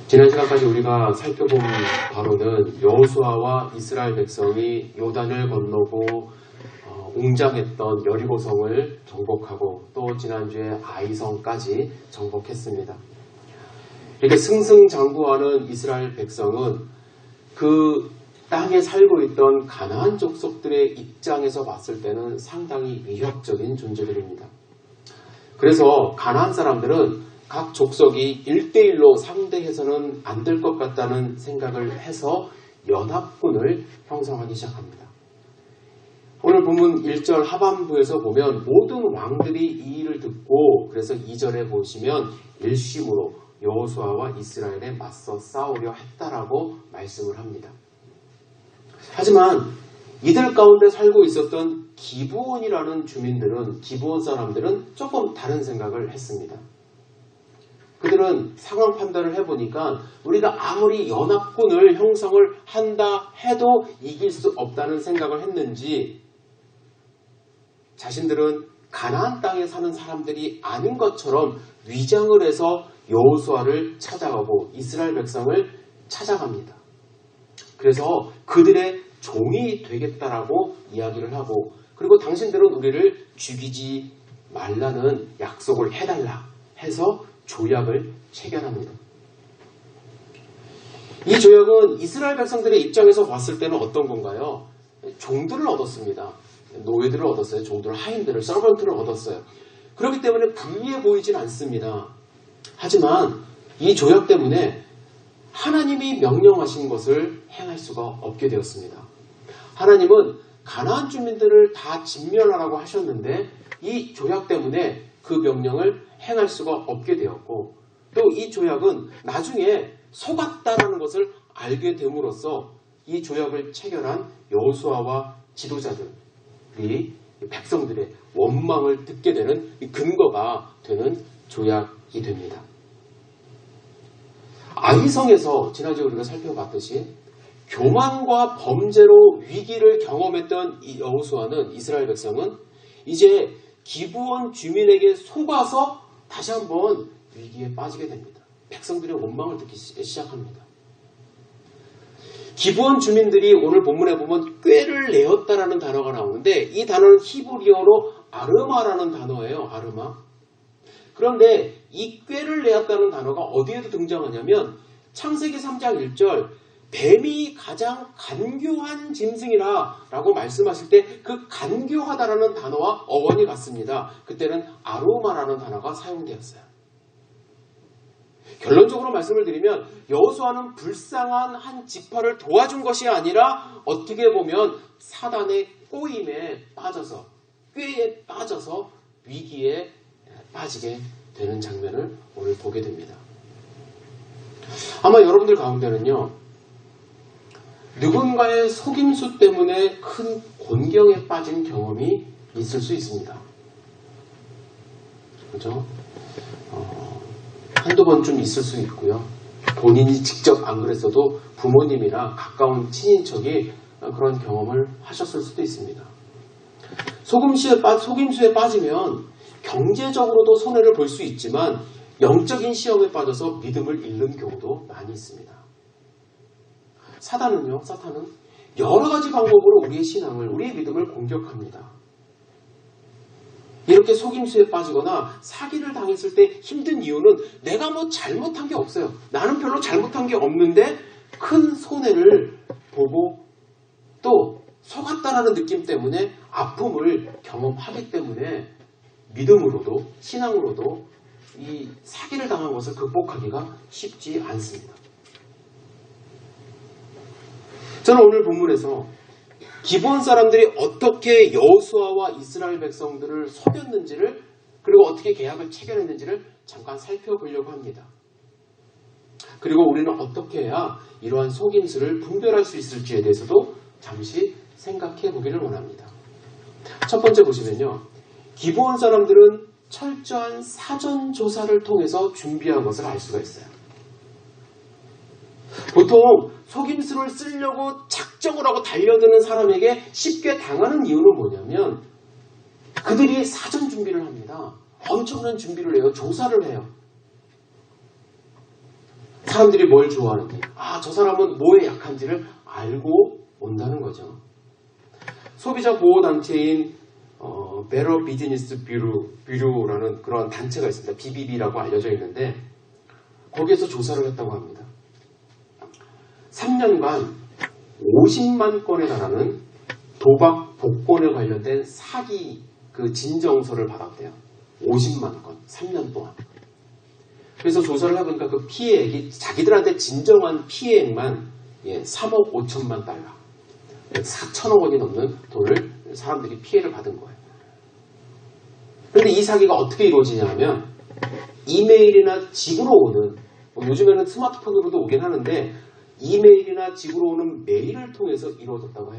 지난 시간까지 우리가 살펴본 바로는 여호수아와 이스라엘 백성이 요단을 건너고 웅장했던 여리고성을 정복하고 또 지난주에 아이성까지 정복했습니다. 이렇게 승승장구하는 이스라엘 백성은 그 땅에 살고 있던 가나안 족속들의 입장에서 봤을 때는 상당히 위협적인 존재들입니다. 그래서 가나안 사람들은 각 족속이 1대1로 상대해서는 안 될 것 같다는 생각을 해서 연합군을 형성하기 시작합니다. 오늘 본문 1절 하반부에서 보면 모든 왕들이 이 일을 듣고 그래서 2절에 보시면 일심으로 여호수아와 이스라엘에 맞서 싸우려 했다라고 말씀을 합니다. 하지만 이들 가운데 살고 있었던 기브온이라는 주민들은, 기브온 사람들은 조금 다른 생각을 했습니다. 그들은 상황 판단을 해보니까 우리가 아무리 연합군을 형성을 한다 해도 이길 수 없다는 생각을 했는지 자신들은 가나안 땅에 사는 사람들이 아닌 것처럼 위장을 해서 여호수아를 찾아가고 이스라엘 백성을 찾아갑니다. 그래서 그들의 종이 되겠다라고 이야기를 하고 그리고 당신들은 우리를 죽이지 말라는 약속을 해달라 해서 조약을 체결합니다. 이 조약은 이스라엘 백성들의 입장에서 봤을 때는 어떤 건가요? 종들을 얻었습니다. 노예들을 얻었어요. 종들, 하인들을, 서번트를 얻었어요. 그렇기 때문에 불리해 보이진 않습니다. 하지만 이 조약 때문에 하나님이 명령하신 것을 행할 수가 없게 되었습니다. 하나님은 가나안 주민들을 다 진멸하라고 하셨는데 이 조약 때문에 그 명령을 행할 수가 없게 되었고 또 이 조약은 나중에 속았다라는 것을 알게 됨으로써 이 조약을 체결한 여호수아와 지도자들이 백성들의 원망을 듣게 되는 근거가 되는 조약이 됩니다. 아이성에서 지난주에 우리가 살펴봤듯이 교만과 범죄로 위기를 경험했던 이 여호수아는 이스라엘 백성은 이제 기브온 주민에게 속아서 다시 한번 위기에 빠지게 됩니다. 백성들의 원망을 듣기 시작합니다. 기브온 주민들이 오늘 본문에 보면 꾀를 내었다라는 단어가 나오는데 이 단어는 히브리어로 아르마라는 단어예요. 아르마. 그런데 이 꾀를 내었다는 단어가 어디에도 등장하냐면 창세기 3장 1절 뱀이 가장 간교한 짐승이라 라고 말씀하실 때 그 간교하다라는 단어와 어원이 같습니다. 그때는 아로마라는 단어가 사용되었어요. 결론적으로 말씀을 드리면 여호수아는 불쌍한 한 지파를 도와준 것이 아니라 어떻게 보면 사단의 꼬임에 빠져서 꾀에 빠져서 위기에 빠지게 되는 장면을 오늘 보게 됩니다. 아마 여러분들 가운데는요. 누군가의 속임수 때문에 큰 곤경에 빠진 경험이 있을 수 있습니다. 그렇죠? 한두 번쯤 있을 수 있고요. 본인이 직접 안 그랬어도 부모님이나 가까운 친인척이 그런 경험을 하셨을 수도 있습니다. 속임수에 빠지면 경제적으로도 손해를 볼 수 있지만 영적인 시험에 빠져서 믿음을 잃는 경우도 많이 있습니다. 사탄은 여러 가지 방법으로 우리의 신앙을, 우리의 믿음을 공격합니다. 이렇게 속임수에 빠지거나 사기를 당했을 때 힘든 이유는 내가 뭐 잘못한 게 없어요. 나는 별로 잘못한 게 없는데 큰 손해를 보고 또 속았다라는 느낌 때문에 아픔을 경험하기 때문에 믿음으로도 신앙으로도 이 사기를 당한 것을 극복하기가 쉽지 않습니다. 저는 오늘 본문에서 기브온 사람들이 어떻게 여호수아와 이스라엘 백성들을 속였는지를 그리고 어떻게 계약을 체결했는지를 잠깐 살펴보려고 합니다. 그리고 우리는 어떻게 해야 이러한 속임수를 분별할 수 있을지에 대해서도 잠시 생각해 보기를 원합니다. 첫 번째 보시면요. 기브온 사람들은 철저한 사전 조사를 통해서 준비한 것을 알 수가 있어요. 보통 속임수를 쓰려고 작정을 하고 달려드는 사람에게 쉽게 당하는 이유는 뭐냐면 그들이 사전 준비를 합니다. 엄청난 준비를 해요. 조사를 해요. 사람들이 뭘 좋아하는지, 저 사람은 뭐에 약한지를 알고 온다는 거죠. 소비자 보호단체인 Better Business Bureau라는 그런 단체가 있습니다. BBB라고 알려져 있는데 거기에서 조사를 했다고 합니다. 3년간 50만 건에 달하는 도박, 복권에 관련된 사기 그 진정서를 받았대요. 50만 건, 3년 동안. 그래서 조사를 해보니까 그 피해액이 자기들한테 진정한 피해액만 3억 5천만 달러, 4천억 원이 넘는 돈을 사람들이 피해를 받은 거예요. 그런데 이 사기가 어떻게 이루어지냐면 이메일이나 집으로 오는, 요즘에는 스마트폰으로도 오긴 하는데 이메일이나 집으로 오는 메일을 통해서 이루어졌다고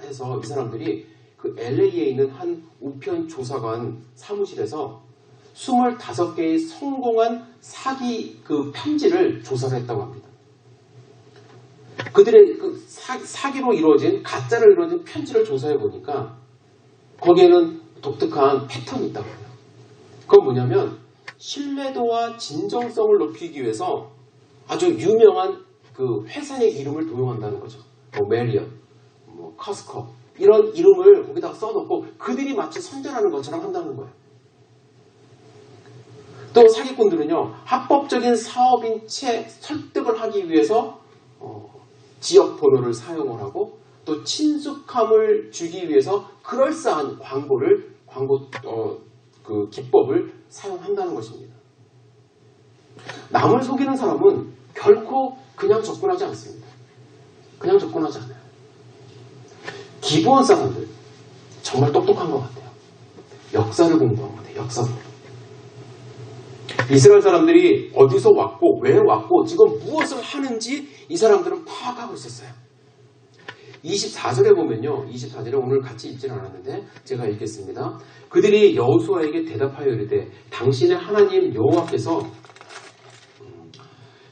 해서 이 사람들이 그 LA에 있는 한 우편 조사관 사무실에서 25개의 성공한 사기 그 편지를 조사를 했다고 합니다. 그들의 그 사기로 이루어진, 가짜로 이루어진 편지를 조사해 보니까 거기에는 독특한 패턴이 있다고 해요. 그건 뭐냐면 신뢰도와 진정성을 높이기 위해서 아주 유명한 그 회사의 이름을 도용한다는 거죠. 메리엇, 커스코 이런 이름을 거기다가 써놓고 그들이 마치 선전하는 것처럼 한다는 거예요. 또 사기꾼들은요, 합법적인 사업인체 설득을 하기 위해서 지역 번호를 사용을 하고 또 친숙함을 주기 위해서 그럴싸한 광고 그 기법을 사용한다는 것입니다. 남을 속이는 사람은 결코 그냥 접근하지 않습니다. 그냥 접근하지 않아요. 기부한 사람들 정말 똑똑한 것 같아요. 역사를 공부한 것 같아요. 역사를. 이스라엘 사람들이 어디서 왔고 왜 왔고 지금 무엇을 하는지 이 사람들은 파악하고 있었어요. 24절에 보면요. 24절에 오늘 같이 읽지는 않았는데 제가 읽겠습니다. 그들이 여호수아에게 대답하여 이르되 당신의 하나님 여호와께서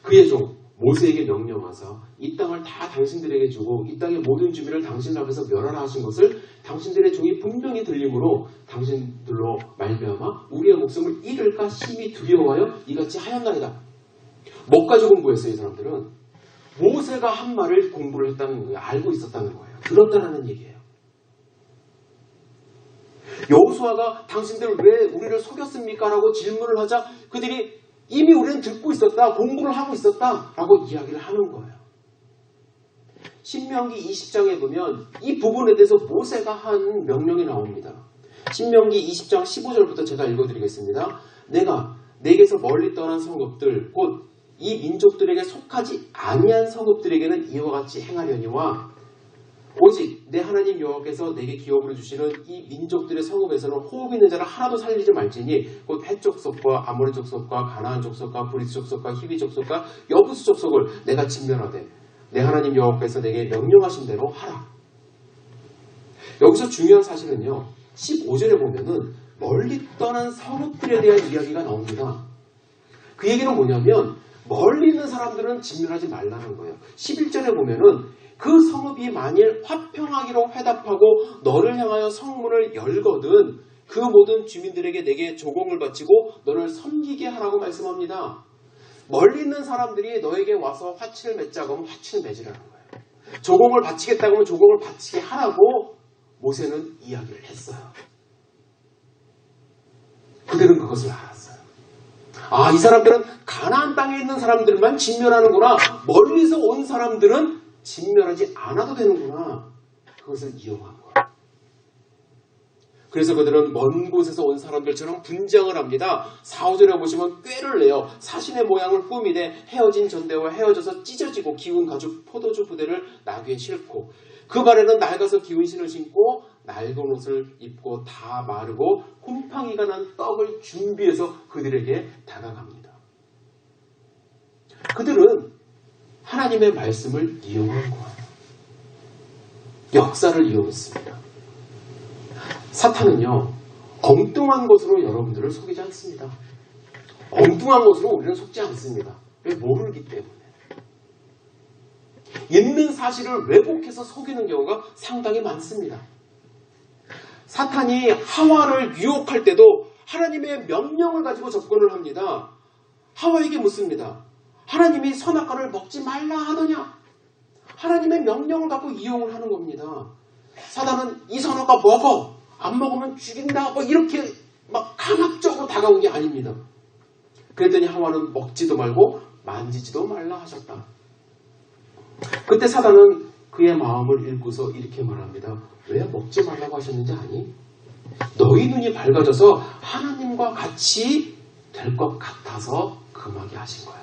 그의 종 모세에게 명령하사 이 땅을 다 당신들에게 주고 이 땅의 모든 주민을 당신 앞에서 멸하라 하신 것을 당신들의 종이 분명히 들림으로 당신들로 말미암아 우리의 목숨을 잃을까 심히 두려워하여 이같이 하였나이다. 뭐까지 공부했어요? 이 사람들은 모세가 한 말을 공부를 했다는 거예요. 알고 있었다는 거예요. 들었다는 얘기예요. 여호수아가 당신들 왜 우리를 속였습니까? 라고 질문을 하자 그들이 이미 우리는 듣고 있었다, 공부를 하고 있었다 라고 이야기를 하는 거예요. 신명기 20장에 보면 이 부분에 대해서 모세가 한 명령이 나옵니다. 신명기 20장 15절부터 제가 읽어드리겠습니다. 내가 내게서 멀리 떠난 성읍들 곧 이 민족들에게 속하지 아니한 성읍들에게는 이와 같이 행하려니와 오직 내 하나님 여호와께서 내게 기업으로 주시는 이 민족들의 성읍에서는 호흡 있는 자를 하나도 살리지 말지니 곧 헷 족속과 아모리 족속과 가나안 족속과 브리스 족속과 히비 족속과 여부스 족속을 내가 진멸하되 내 하나님 여호와께서 내게 명령하신 대로 하라. 여기서 중요한 사실은요. 15절에 보면은 멀리 떠난 성읍들에 대한 이야기가 나옵니다. 그 얘기는 뭐냐면 멀리 있는 사람들은 진멸하지 말라는 거예요. 11절에 보면은 그 성읍이 만일 화평하기로 회답하고 너를 향하여 성문을 열거든 그 모든 주민들에게 내게 조공을 바치고 너를 섬기게 하라고 말씀합니다. 멀리 있는 사람들이 너에게 와서 화친을 맺자고 하면 화친을 맺으라는 거예요. 조공을 바치겠다고 하면 조공을 바치게 하라고 모세는 이야기를 했어요. 그들은 그것을 알았어요. 이 사람들은 가나안 땅에 있는 사람들만 진멸하는구나. 멀리서 온 사람들은 진멸하지 않아도 되는구나. 그것을 이용한 거예요. 그래서 그들은 먼 곳에서 온 사람들처럼 분장을 합니다. 4~5절에 보시면 꾀를 내어 사신의 모양을 꾸미되 헤어진 전대와 헤어져서 찢어지고 기운 가죽 포도주 부대를 나귀에 싣고 그 발에는 낡아서 기운 신을 신고 낡은 옷을 입고 다 마르고 곰팡이가 난 떡을 준비해서 그들에게 다가갑니다. 그들은 하나님의 말씀을 이용한 거예요. 역사를 이용했습니다. 사탄은요, 엉뚱한 것으로 여러분들을 속이지 않습니다. 엉뚱한 것으로 우리는 속지 않습니다. 왜? 모르기 때문에. 있는 사실을 왜곡해서 속이는 경우가 상당히 많습니다. 사탄이 하와를 유혹할 때도 하나님의 명령을 가지고 접근을 합니다. 하와에게 묻습니다. 하나님이 선악과를 먹지 말라 하더냐? 하나님의 명령을 갖고 이용을 하는 겁니다. 사단은 이 선악과 먹어! 안 먹으면 죽인다! 뭐 이렇게 막 강압적으로 다가온 게 아닙니다. 그랬더니 하와는 먹지도 말고 만지지도 말라 하셨다. 그때 사단은 그의 마음을 읽고서 이렇게 말합니다. 왜 먹지 말라고 하셨는지 아니? 너희 눈이 밝아져서 하나님과 같이 될 것 같아서 금하게 하신 거야.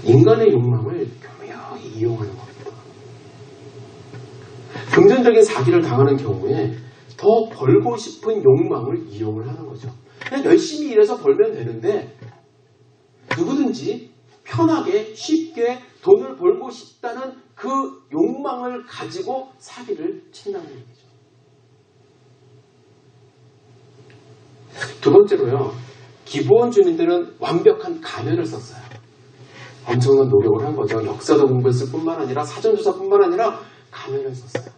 인간의 욕망을 교묘히 이용하는 겁니다. 금전적인 사기를 당하는 경우에 더 벌고 싶은 욕망을 이용을 하는 거죠. 그냥 열심히 일해서 벌면 되는데 누구든지 편하게 쉽게 돈을 벌고 싶다는 그 욕망을 가지고 사기를 친다는 얘기죠. 두 번째로요. 기브온 주민들은 완벽한 가면을 썼어요. 엄청난 노력을 한 거죠. 역사도 공부했을 뿐만 아니라 사전조사뿐만 아니라 가면을 썼어요.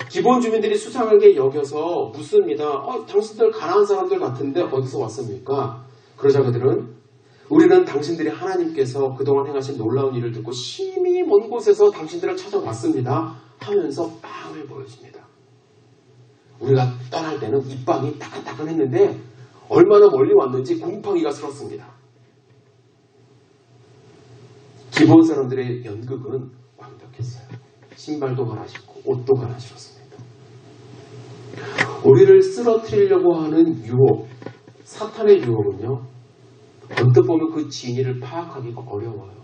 기브온 주민들이 수상하게 여겨서 묻습니다. 당신들 가난한 사람들 같은데 어디서 왔습니까? 그러자 그들은 우리는 당신들이 하나님께서 그동안 행하신 놀라운 일을 듣고 심히 먼 곳에서 당신들을 찾아왔습니다 하면서 빵을 보여줍니다. 우리가 떠날 때는 이 빵이 따끈따끈했는데 얼마나 멀리 왔는지 곰팡이가 슬었습니다. 기브온 사람들의 연극은 완벽했어요. 신발도 갈아 신고 옷도 갈아 신었습니다. 우리를 쓰러뜨리려고 하는 유혹, 사탄의 유혹은요. 언뜻 보면 그 진위를 파악하기가 어려워요.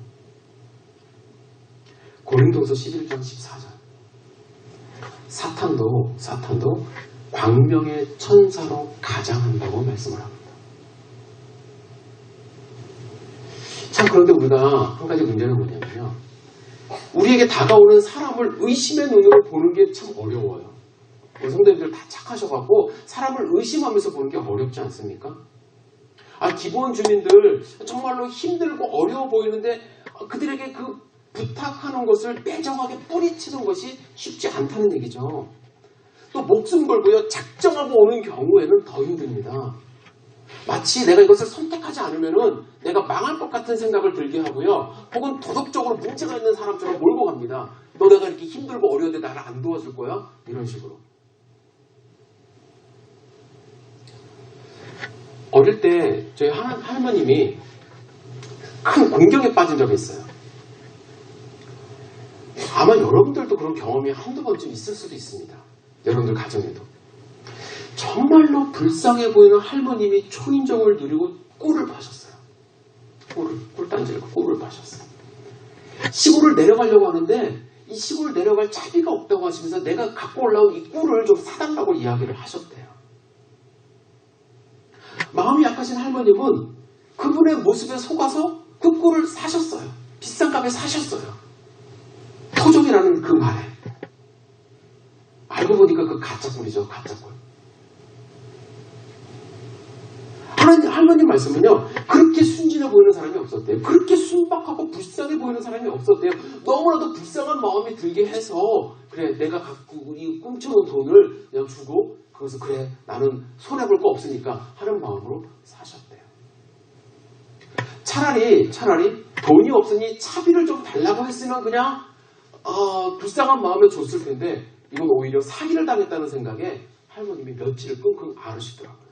고린도서 11장 14절. 사탄도 광명의 천사로 가장한다고 말씀을 합니다. 참 그런데 우리가 한 가지 문제는 뭐냐면요. 우리에게 다가오는 사람을 의심의 눈으로 보는 게 참 어려워요. 우리 성도님들 다 착하셔갖고 사람을 의심하면서 보는 게 어렵지 않습니까? 기브온 주민들 정말로 힘들고 어려워 보이는데 그들에게 그 부탁하는 것을 매정하게 뿌리치는 것이 쉽지 않다는 얘기죠. 또 목숨 걸고요. 작정하고 오는 경우에는 더 힘듭니다. 마치 내가 이것을 선택하지 않으면은 내가 망할 것 같은 생각을 들게 하고요. 혹은 도덕적으로 문제가 있는 사람처럼 몰고 갑니다. 너 내가 이렇게 힘들고 어려운데 나를 안 도와줄 거야? 이런 식으로. 어릴 때 저희 할머님이 큰 공경에 빠진 적이 있어요. 아마 여러분들도 그런 경험이 한두 번쯤 있을 수도 있습니다. 여러분들 가정에도. 정말로 불쌍해 보이는 할머님이 초인종을 누리고 꿀을 마셨어요. 꿀단지를 꿀을 마셨어요. 시골을 내려가려고 하는데 이 시골 내려갈 차비가 없다고 하시면서 내가 갖고 올라온 이 꿀을 좀 사달라고 이야기를 하셨대요. 마음이 약하신 할머님은 그분의 모습에 속아서 그 꿀을 사셨어요. 비싼 값에 사셨어요. 토종이라는 그 말에. 알고 보니까 그 가짜 꿀이죠. 가짜 꿀. 할머님 말씀은요. 그렇게 순진해 보이는 사람이 없었대요. 그렇게 순박하고 불쌍해 보이는 사람이 없었대요. 너무나도 불쌍한 마음이 들게 해서 그래 내가 갖고 이 꿈쳐놓은 돈을 그냥 주고 그래서 그래 나는 손해볼 거 없으니까 하는 마음으로 사셨대요. 차라리 돈이 없으니 차비를 좀 달라고 했으면 그냥 불쌍한 마음에 줬을 텐데 이건 오히려 사기를 당했다는 생각에 할머님이 며칠을 끙끙 앓으시더라고요.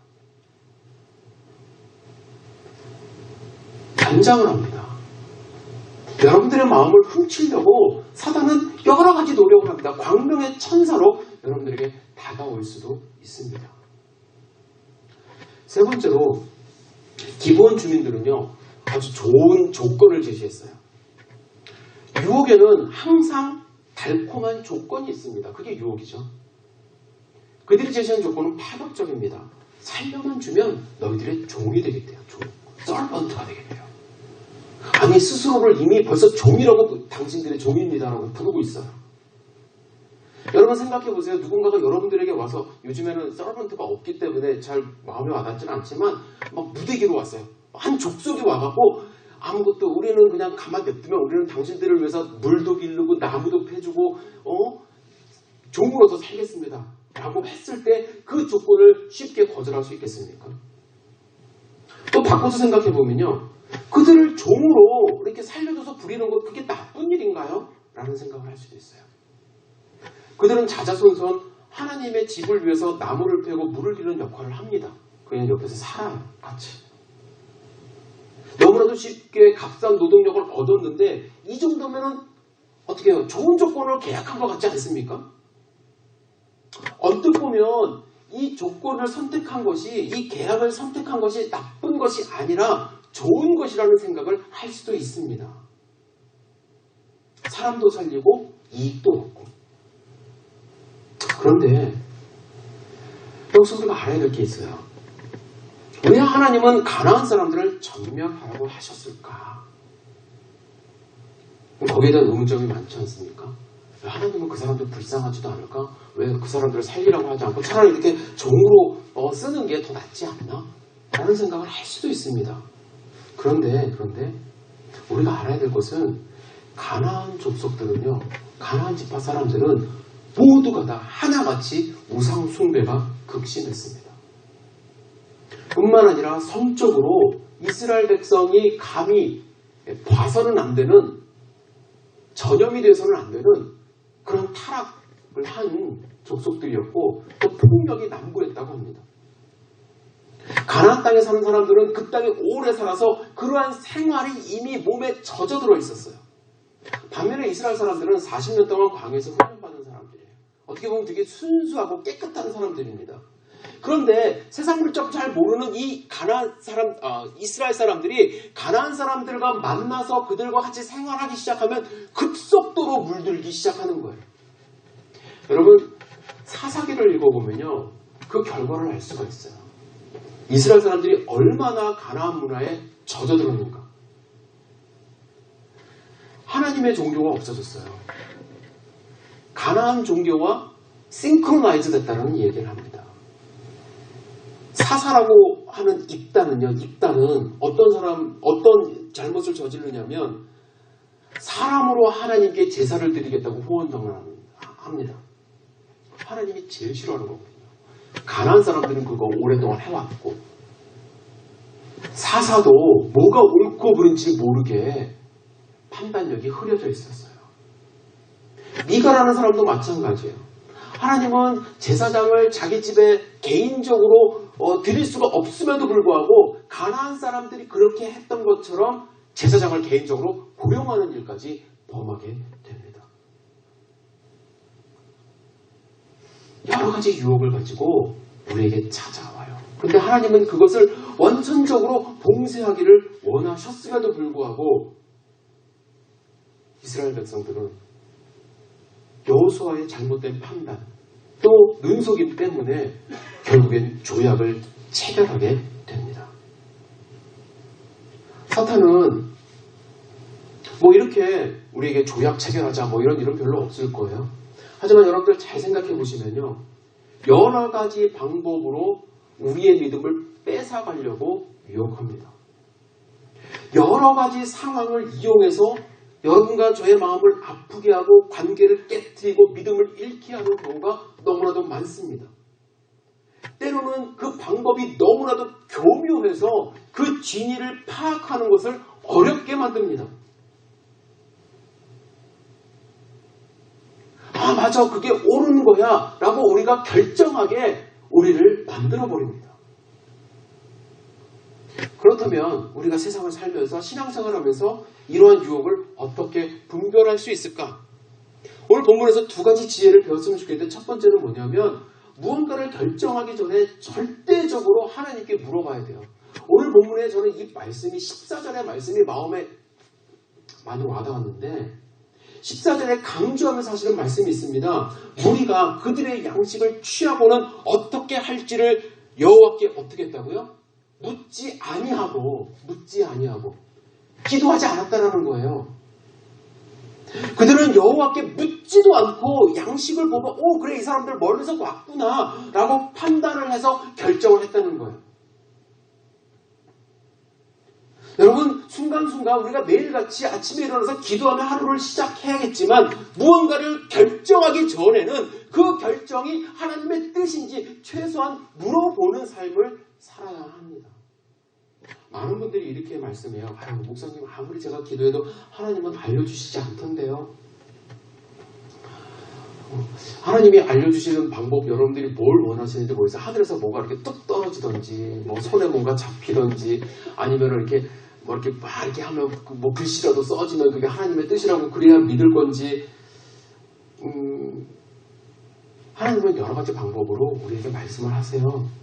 단장을 합니다. 여러분들의 마음을 훔치려고 사단은 여러 가지 노력을 합니다. 광명의 천사로 여러분들에게 다가올 수도 있습니다. 세 번째로 기브온 주민들은요. 아주 좋은 조건을 제시했어요. 유혹에는 항상 달콤한 조건이 있습니다. 그게 유혹이죠. 그들이 제시한 조건은 파격적입니다. 살려만 주면 너희들의 종이 되겠대요. 서번트가 되겠대요. 아니 스스로를 이미 벌써 종이라고 당신들의 종입니다라고 부르고 있어요. 여러분 생각해 보세요. 누군가가 여러분들에게 와서 요즘에는 서번트가 없기 때문에 잘 마음에 와닿지는 않지만 막 무대기로 왔어요. 한 족속이 와갖고 아무것도 우리는 그냥 가만 냅두면 우리는 당신들을 위해서 물도 기르고 나무도 패주고 종으로서 살겠습니다. 라고 했을 때 그 조건을 쉽게 거절할 수 있겠습니까? 또 바꿔서 생각해 보면요. 그들을 종으로 이렇게 살려줘서 부리는 것 그게 나쁜 일인가요? 라는 생각을 할 수도 있어요. 그들은 자자손손 하나님의 집을 위해서 나무를 패고 물을 기르는 역할을 합니다. 그냥 옆에서 살아요. 같이. 너무나도 쉽게 값싼 노동력을 얻었는데 이 정도면은 어떻게 해요? 좋은 조건을 계약한 것 같지 않습니까? 언뜻 보면 이 조건을 선택한 것이, 이 계약을 선택한 것이 나쁜 것이 아니라 좋은 것이라는 생각을 할 수도 있습니다. 사람도 살리고 이익도 얻고. 그런데 여기서 우리가 알아야 될 게 있어요. 왜 하나님은 가나안 사람들을 전멸하라고 하셨을까? 거기에 대한 의문점이 많지 않습니까? 왜 하나님은 그 사람들 불쌍하지도 않을까? 왜 그 사람들을 살리라고 하지 않고 차라리 이렇게 종으로 쓰는 게 더 낫지 않나? 라는 생각을 할 수도 있습니다. 그런데 우리가 알아야 될 것은 가나안 족속들은요, 가나안 지파 사람들은 모두가 다 하나같이 우상 숭배가 극심했습니다. 뿐만 아니라 성적으로 이스라엘 백성이 감히 봐서는 안 되는, 전염이 돼서는 안 되는 그런 타락을 한 족속들이었고 또 폭력이 난무했다고 합니다. 가나안 땅에 사는 사람들은 그 땅에 오래 살아서 그러한 생활이 이미 몸에 젖어들어 있었어요. 반면에 이스라엘 사람들은 40년 동안 광야에서 훈련받은 사람들이에요. 어떻게 보면 되게 순수하고 깨끗한 사람들입니다. 그런데 세상 물정 잘 모르는 이 이스라엘 사람들이 가나안 사람들과 만나서 그들과 같이 생활하기 시작하면 급속도로 물들기 시작하는 거예요. 여러분, 사사기를 읽어보면요, 그 결과를 알 수가 있어요. 이스라엘 사람들이 얼마나 가나안 문화에 젖어들었는가. 하나님의 종교가 없어졌어요. 가나안 종교와 싱크로나이즈 됐다는 얘기를 합니다. 사사라고 하는 입단은 어떤 잘못을 저지르냐면 사람으로 하나님께 제사를 드리겠다고 호언장을 합니다. 하나님이 제일 싫어하는 거거든요. 가나안 사람들은 그거 오랫동안 해왔고, 사사도 뭐가 옳고 그른지 모르게 판단력이 흐려져 있었어요. 미가라는 사람도 마찬가지예요. 하나님은 제사장을 자기 집에 개인적으로 드릴 수가 없음에도 불구하고 가나안 사람들이 그렇게 했던 것처럼 제사장을 개인적으로 고용하는 일까지 범하게 됩니다. 여러 가지 유혹을 가지고 우리에게 찾아와요. 그런데 하나님은 그것을 원천적으로 봉쇄하기를 원하셨음에도 불구하고 이스라엘 백성들은 여호수아의 잘못된 판단, 또 눈속임 때문에 결국엔 조약을 체결하게 됩니다. 사탄은 이렇게 우리에게 조약 체결하자 이런 일은 별로 없을 거예요. 하지만 여러분들 잘 생각해 보시면요, 여러 가지 방법으로 우리의 믿음을 뺏어가려고 유혹합니다. 여러 가지 상황을 이용해서 여러분과 저의 마음을 아프게 하고 관계를 깨트리고 믿음을 잃게 하는 경우가 너무나도 많습니다. 때로는 그 방법이 너무나도 교묘해서 그 진위를 파악하는 것을 어렵게 만듭니다. 아, 맞아, 그게 옳은 거야 라고 우리가 결정하게 우리를 만들어버립니다. 그렇다면 우리가 세상을 살면서 신앙생활을 하면서 이러한 유혹을 어떻게 분별할 수 있을까? 오늘 본문에서 두 가지 지혜를 배웠으면 좋겠는데, 첫 번째는 뭐냐면 무언가를 결정하기 전에 절대적으로 하나님께 물어봐야 돼요. 오늘 본문에 저는 이 말씀이 14절의 말씀이 마음에 많이 와닿았는데, 14절에 강조하면서 하시는 말씀이 있습니다. 우리가 그들의 양식을 취하고는 어떻게 할지를 여호와께 어떻게 했다고요? 묻지 아니하고 기도하지 않았다라는 거예요. 그들은 여호와께 묻지도 않고 양식을 보고 그래, 이 사람들 멀리서 왔구나 라고 판단을 해서 결정을 했다는 거예요. 여러분, 순간순간 우리가 매일같이 아침에 일어나서 기도하며 하루를 시작해야겠지만 무언가를 결정하기 전에는 그 결정이 하나님의 뜻인지 최소한 물어보는 삶을 살아야 합니다. 많은 많은 분들이 이렇게 말씀해요. 아유, 목사님 아무리 제가 기도해도 하나님은 알려주시지 않던데요. 하나님이 알려주시는 방법, 여러분들이 뭘 원하시는지 모르겠어요. 하늘에서 뭐가 이렇게 뚝 떨어지던지, 뭐 손에 뭔가 잡히던지, 아니면 이렇게 뭐 이렇게 막 이렇게 하면 뭐 글씨라도 써지면 그게 하나님의 뜻이라고 그래야 믿을 건지, 하나님은 여러 가지 방법으로 우리에게 말씀을 하세요.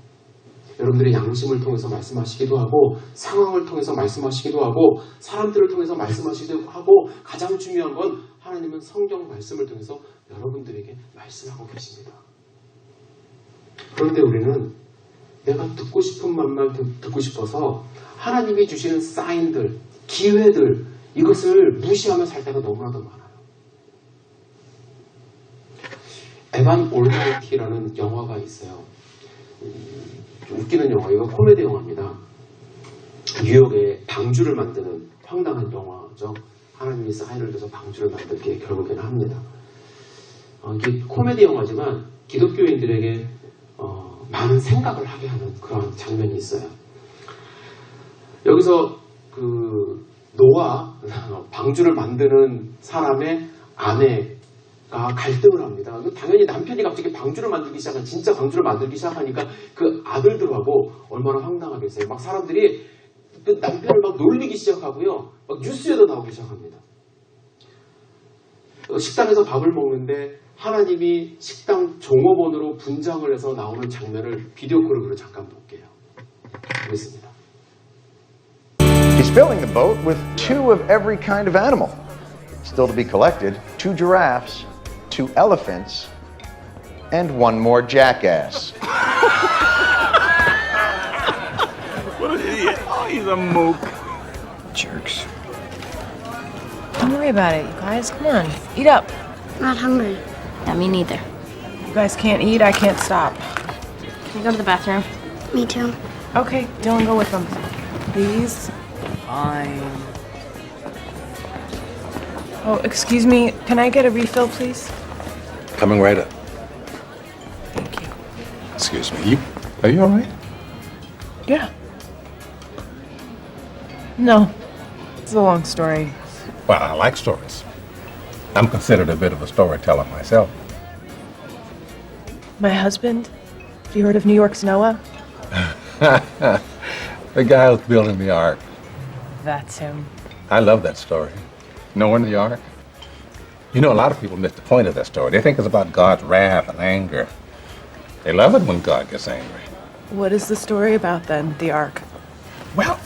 여러분들의 양심을 통해서 말씀하시기도 하고, 상황을 통해서 말씀하시기도 하고, 사람들을 통해서 말씀하시기도 하고, 가장 중요한 건 하나님은 성경 말씀을 통해서 여러분들에게 말씀하고 계십니다. 그런데 우리는 내가 듣고 싶은 말만 듣고 싶어서 하나님이 주시는 사인들, 기회들, 이것을 무시하며 살 때가 너무나도 많아요. 에반 올라이티라는 영화가 있어요. 좀 웃기는 영화예요. 코미디 영화입니다. 뉴욕에 방주를 만드는 황당한 영화죠. 하나님이 사인을 줘서 방주를 만들게 결국에는 합니다. 이게 코미디 영화지만 기독교인들에게 많은 생각을 하게 하는 그런 장면이 있어요. 여기서 그 노아, 방주를 만드는 사람의 아내가 갈등을 합니다. 당연히 남편이 갑자기 방주를 만들기 시작한, 진짜 방주를 만들기 시작하니까 그 아들들하고 얼마나 황당하겠어요. 막 사람들이 그 남편을 막 놀리기 시작하고요. 막 뉴스에도 나오기 시작합니다. 식당에서 밥을 먹는데 하나님이 식당 종업원으로 분장을 해서 나오는 장면을 비디오 콜로 잠깐 볼게요. 보겠습니다. He's filling the boat with 2 of every kind of animal. Still to be collected, 2 giraffes, 2 elephants, and 1 more jackass. What an idiot. Oh, he's a mook. Jerks. Don't worry about it, you guys. Come on, eat up. Not hungry. Yeah, me neither. You guys can't eat, I can't stop. Can I go to the bathroom? Me too. Okay, Dylan, go with them. Please. Fine. Oh, excuse me. Can I get a refill, please? Coming right up. Thank you. Excuse me. Are you all right? Yeah. No. It's a long story. Well, I like stories. I'm considered a bit of a storyteller myself. My husband? Have you heard of New York's Noah? The guy who's building the ark. That's him. I love that story. Knowing the ark. You know, a lot of people miss the point of that story. They think it's about God's wrath and anger. They love it when God gets angry. What is the story about then, the Ark? Well,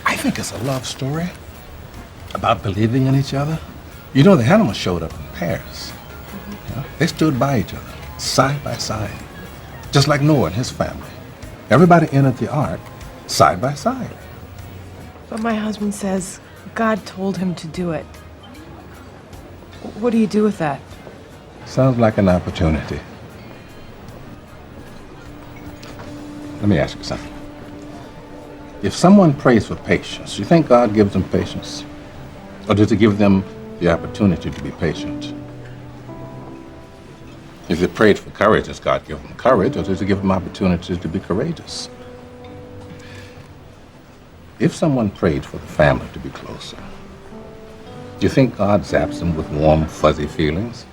I think it's a love story about believing in each other. You know, the animals showed up in pairs. You know, they stood by each other, side by side, just like Noah and his family. Everybody entered the ark side by side. But my husband says God told him to do it. What do you do with that? Sounds like an opportunity. Let me ask you something. If someone prays for patience, you think God gives them patience? Or does he give them the opportunity to be patient? If they prayed for courage, does God give them courage, or does he give them opportunities to be courageous? If someone prayed for the family to be closer, do you think God zaps them with warm, fuzzy feelings?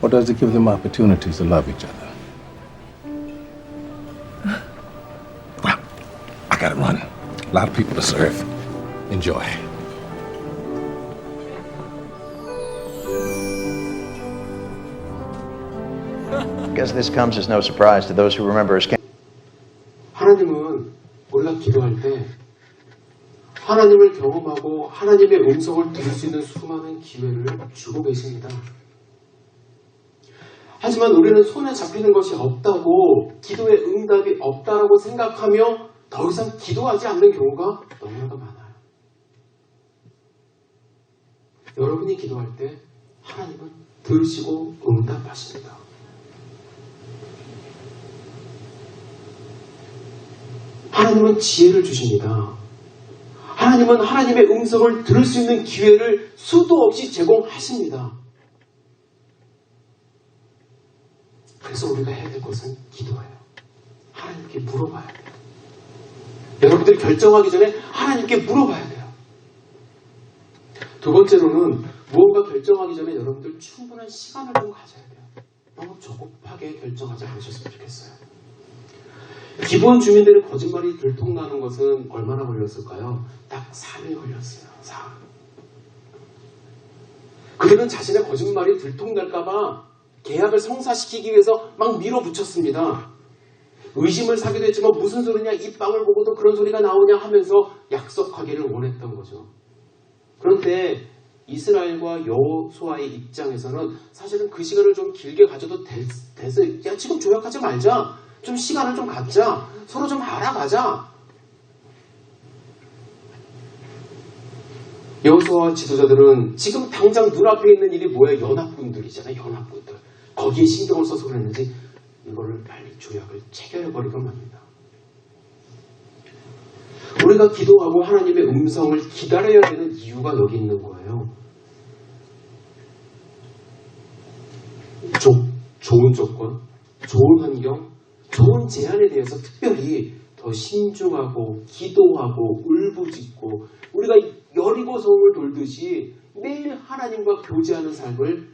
Or does he give them opportunities to love each other? Well, I gotta run. A lot of people to serve. Enjoy. I guess this comes as no surprise to those who remember his 하나님은 우리가 기도할 때 하나님을 경험하고 하나님의 음성을 들을 수 있는 수많은 기회를 주고 계십니다. 하지만 우리는 손에 잡히는 것이 없다고, 기도의 응답이 없다라고 생각하며 더 이상 기도하지 않는 경우가 너무나도 많아요. 여러분이 기도할 때 하나님은 들으시고 응답하십니다. 하나님은 지혜를 주십니다. 하나님은 하나님의 음성을 들을 수 있는 기회를 수도 없이 제공하십니다. 그래서 우리가 해야 될 것은 기도예요. 하나님께 물어봐야 돼요. 여러분들이 결정하기 전에 하나님께 물어봐야 돼요. 두 번째로는 무언가 결정하기 전에 여러분들 충분한 시간을 좀 가져야 돼요. 너무 조급하게 결정하지 않으셨으면 좋겠어요. 기본 주민들의 거짓말이 들통나는 것은 얼마나 걸렸을까요? 딱 3일 걸렸어요. 4일. 그들은 자신의 거짓말이 들통날까봐 계약을 성사시키기 위해서 막 밀어붙였습니다. 의심을 사기도 했지만 무슨 소리냐, 이 빵을 보고도 그런 소리가 나오냐 하면서 약속하기를 원했던 거죠. 그런데 이스라엘과 여호수아의 입장에서는 사실은 그 시간을 좀 길게 가져도 돼서 야, 지금 조약하지 말자. 좀 시간을 좀 갖자. 서로 좀 알아가자. 여호수아와 지도자들은 지금 당장 눈앞에 있는 일이 뭐예요? 연합군들이잖아요. 연합군들. 거기에 신경을 써서 그랬는지 이거를 빨리 조약을 체결해버리곤 합니다. 우리가 기도하고 하나님의 음성을 기다려야 되는 이유가 여기 있는 거예요. 좋은 조건, 좋은 환경, 좋은 제안에 대해서 특별히 더 신중하고 기도하고 울부짖고 우리가 여리고성을 돌듯이 매일 하나님과 교제하는 삶을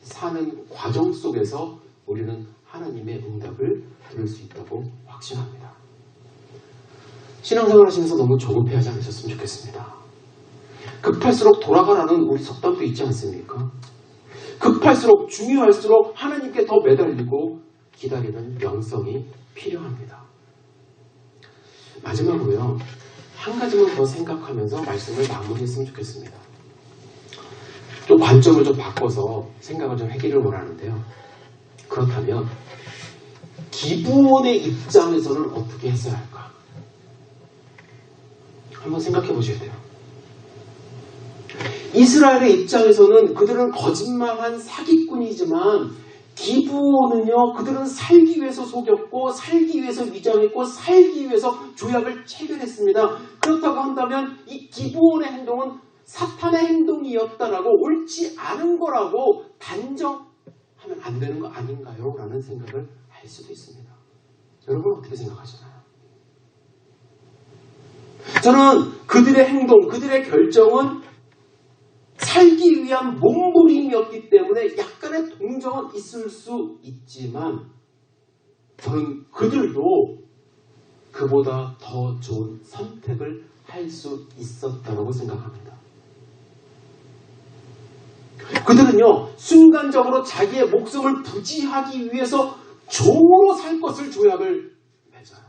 사는 과정 속에서 우리는 하나님의 응답을 들을 수 있다고 확신합니다. 신앙생활 하시면서 너무 조급해하지 않으셨으면 좋겠습니다. 급할수록 돌아가라는 우리 속담도 있지 않습니까? 급할수록 중요할수록 하나님께 더 매달리고 기다리는 영성이 필요합니다. 마지막으로요. 한 가지만 더 생각하면서 말씀을 마무리했으면 좋겠습니다. 좀 관점을 좀 바꿔서 생각을 좀 하기를 원하는데요. 그렇다면 기부원의 입장에서는 어떻게 했어야 할까? 한번 생각해 보셔야 돼요. 이스라엘의 입장에서는 그들은 거짓말한 사기꾼이지만 기부원은요, 그들은 살기 위해서 속였고 살기 위해서 위장했고 살기 위해서 조약을 체결했습니다. 그렇다고 한다면 이 기부원의 행동은 사탄의 행동이었다라고 옳지 않은 거라고 단정하면 안 되는 거 아닌가요? 라는 생각을 할 수도 있습니다. 여러분 어떻게 생각하시나요? 저는 그들의 행동, 그들의 결정은 살기 위한 몸부림이었기 때문에 약간의 동정은 있을 수 있지만 저는 그들도 그보다 더 좋은 선택을 할 수 있었다고 생각합니다. 그들은요, 순간적으로 자기의 목숨을 부지하기 위해서 종으로 살 것을 조약을 맺어요.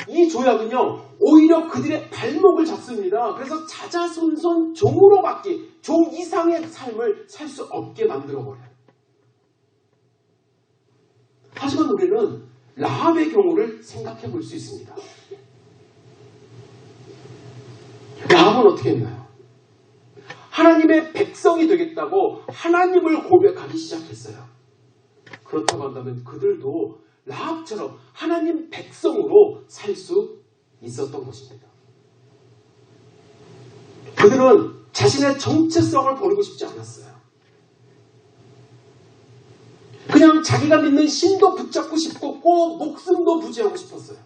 이 조약은요, 오히려 그들의 발목을 잡습니다. 그래서 자자손손 종으로 받기, 종 이상의 삶을 살 수 없게 만들어버려요. 하지만 우리는 라합의 경우를 생각해 볼 수 있습니다. 라합은 어떻게 했나요? 하나님의 백성이 되겠다고 하나님을 고백하기 시작했어요. 그렇다고 한다면 그들도 라합처럼 하나님 백성으로 살 수 있었던 것입니다. 그들은 자신의 정체성을 버리고 싶지 않았어요. 그냥 자기가 믿는 신도 붙잡고 싶었고 목숨도 부지하고 싶었어요.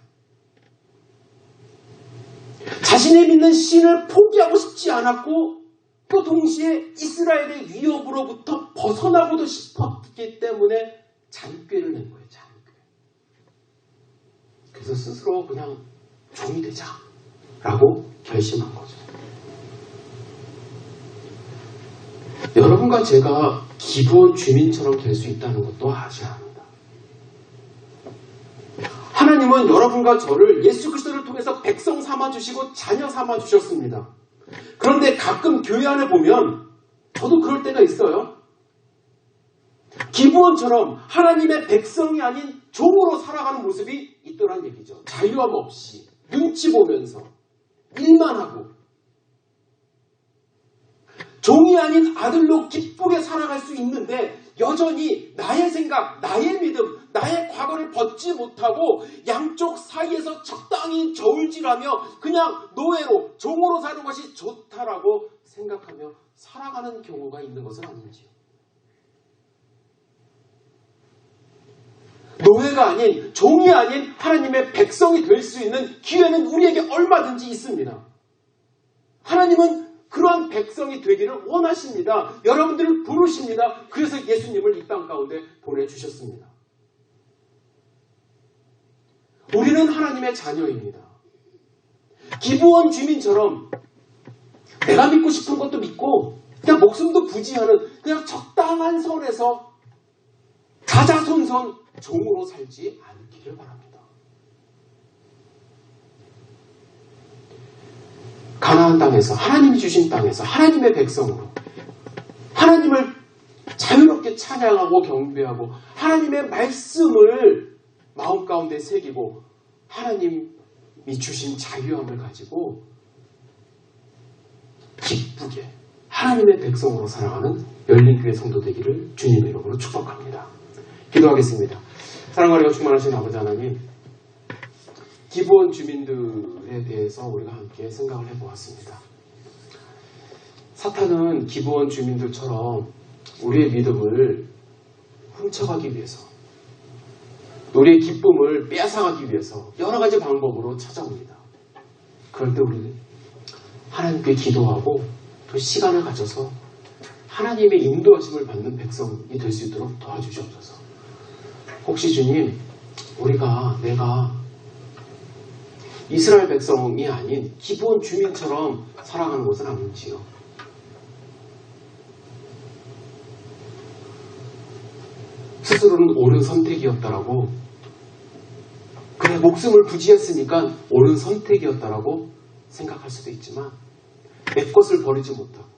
자신이 믿는 신을 포기하고 싶지 않았고 또 동시에 이스라엘의 위협으로부터 벗어나고도 싶었기 때문에 잔꾀를 낸 거예요. 잔꾀. 그래서 스스로 그냥 종이 되자라고 결심한 거죠. 여러분과 제가 기부원 주민처럼 될 수 있다는 것도 아셔야 합니다. 하나님은 여러분과 저를 예수 그리스도를 통해서 백성 삼아주시고 자녀 삼아주셨습니다. 그런데 가끔 교회 안에 보면 저도 그럴 때가 있어요. 기부원처럼 하나님의 백성이 아닌 종으로 살아가는 모습이 있더란 얘기죠. 자유함 없이 눈치 보면서 일만 하고 종이 아닌 아들로 기쁘게 살아갈 수 있는데 여전히 나의 생각, 나의 믿음, 나의 과거를 벗지 못하고 양쪽 사이에서 적당히 저울질하며 그냥 노예로, 종으로 사는 것이 좋다라고 생각하며 살아가는 경우가 있는 것은 아닌지요. 노예가 아닌, 종이 아닌 하나님의 백성이 될 수 있는 기회는 우리에게 얼마든지 있습니다. 하나님은 그러한 백성이 되기를 원하십니다. 여러분들을 부르십니다. 그래서 예수님을 이 땅 가운데 보내주셨습니다. 우리는 하나님의 자녀입니다. 기브원 주민처럼 내가 믿고 싶은 것도 믿고 그냥 목숨도 부지하는 그냥 적당한 선에서 자자손손 종으로 살지 않기를 바랍니다. 가나안 땅에서 하나님이 주신 땅에서 하나님의 백성으로 하나님을 자유롭게 찬양하고 경배하고 하나님의 말씀을 마음 가운데 새기고 하나님이 주신 자유함을 가지고 기쁘게 하나님의 백성으로 살아가는 열린교회 성도 되기를 주님의 이름으로 축복합니다. 기도하겠습니다. 사랑과 은혜가 충만하신 아버지 하나님, 기브온 주민들에 대해서 우리가 함께 생각을 해보았습니다. 사탄은 기브온 주민들처럼 우리의 믿음을 훔쳐가기 위해서, 우리의 기쁨을 빼앗아가기 위해서 여러 가지 방법으로 찾아옵니다. 그럴 때 우리는 하나님께 기도하고 또 시간을 가져서 하나님의 인도하심을 받는 백성이 될 수 있도록 도와주시옵소서. 혹시 주님, 내가 이스라엘 백성이 아닌 기브온 주민처럼 살아가는 것은 아닌지요? 스스로는 옳은 선택이었다라고, 그래 목숨을 부지했으니까 옳은 선택이었다라고 생각할 수도 있지만 내 것을 버리지 못하고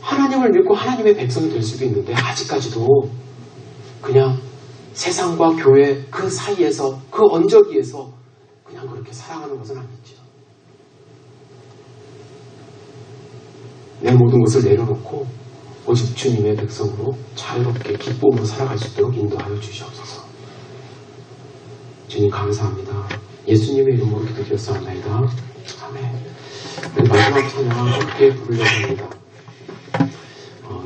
하나님을 믿고 하나님의 백성이 될 수도 있는데 아직까지도 그냥 세상과 교회 그 사이에서, 그 언저리에서 그냥 그렇게 살아가는 것은 아니지요. 내 모든 것을 내려놓고 오직 주님의 백성으로 자유롭게 기쁨으로 살아갈 수 있도록 인도하여 주시옵소서. 주님 감사합니다. 예수님의 이름으로 기도드렸사옵나이다. 아멘. 네, 마지막 찬양 함께 부르려고 합니다.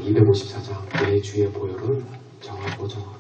254장 내 주의 보혈은 정하고 정하다.